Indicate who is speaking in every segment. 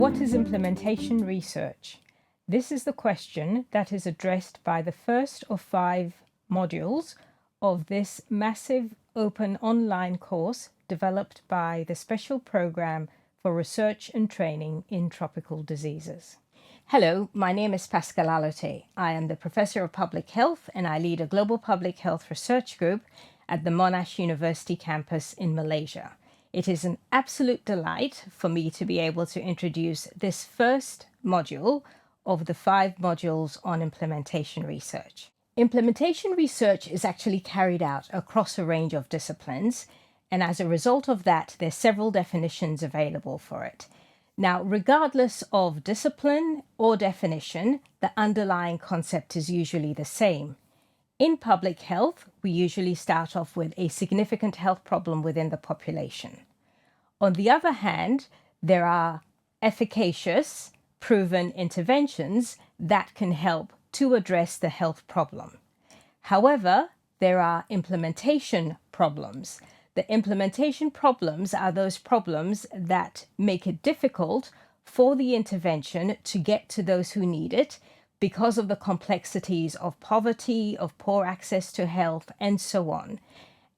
Speaker 1: What is implementation research? This is the question that is addressed by the first of 5 modules of this massive open online course developed by the Special Program for Research and Training in Tropical Diseases. Hello, my name is Pascal Alote. I am the Professor of Public Health and I lead a global public health research group at the Monash University campus in Malaysia. It is an absolute delight for me to be able to introduce this first module of the 5 modules on implementation research. Implementation research is actually carried out across a range of disciplines, and as a result of that, there's several definitions available for it. Now, regardless of discipline or definition, the underlying concept is usually the same. In public health, we usually start off with a significant health problem within the population. On the other hand, there are efficacious, proven interventions that can help to address the health problem. However, there are implementation problems. The implementation problems are those problems that make it difficult for the intervention to get to those who need it because of the complexities of poverty, of poor access to health, and so on.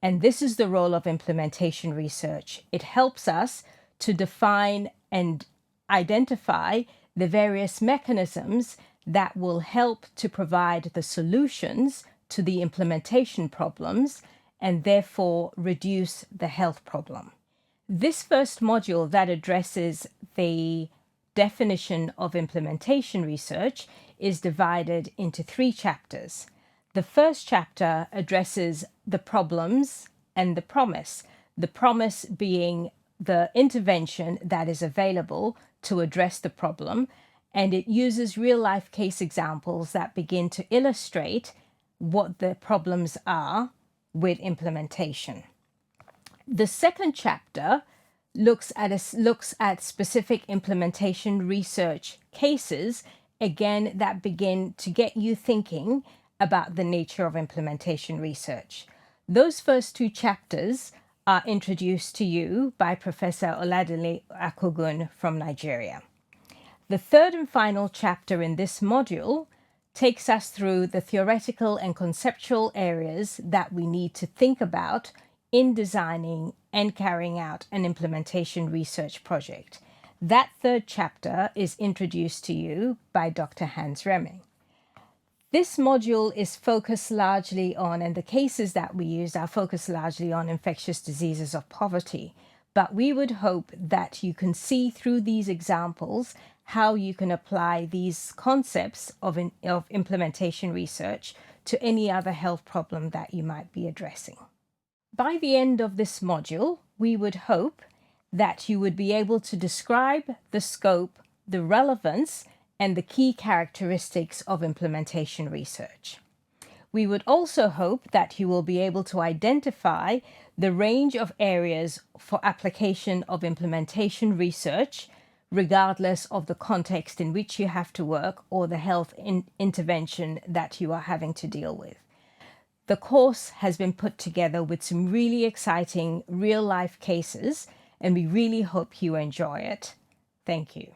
Speaker 1: And this is the role of implementation research. It helps us to define and identify the various mechanisms that will help to provide the solutions to the implementation problems and therefore reduce the health problem. This first module that addresses the definition of implementation research is divided into 3 chapters. The first chapter addresses the problems and the promise being the intervention that is available to address the problem, and it uses real-life case examples that begin to illustrate what the problems are with implementation. The second chapter looks at specific implementation research cases, again, that begin to get you thinking about the nature of implementation research. Those first 2 chapters are introduced to you by Professor Oladile Akogun from Nigeria. The third and final chapter in this module takes us through the theoretical and conceptual areas that we need to think about in designing and carrying out an implementation research project. That third chapter is introduced to you by Dr. Hans Remming. This module is focused largely on, and the cases that we use are focused largely on infectious diseases of poverty. But we would hope that you can see through these examples how you can apply these concepts of implementation research to any other health problem that you might be addressing. By the end of this module, we would hope that you would be able to describe the scope, the relevance, and the key characteristics of implementation research. We would also hope that you will be able to identify the range of areas for application of implementation research, regardless of the context in which you have to work or the health intervention that you are having to deal with. The course has been put together with some really exciting real-life cases, and we really hope you enjoy it. Thank you.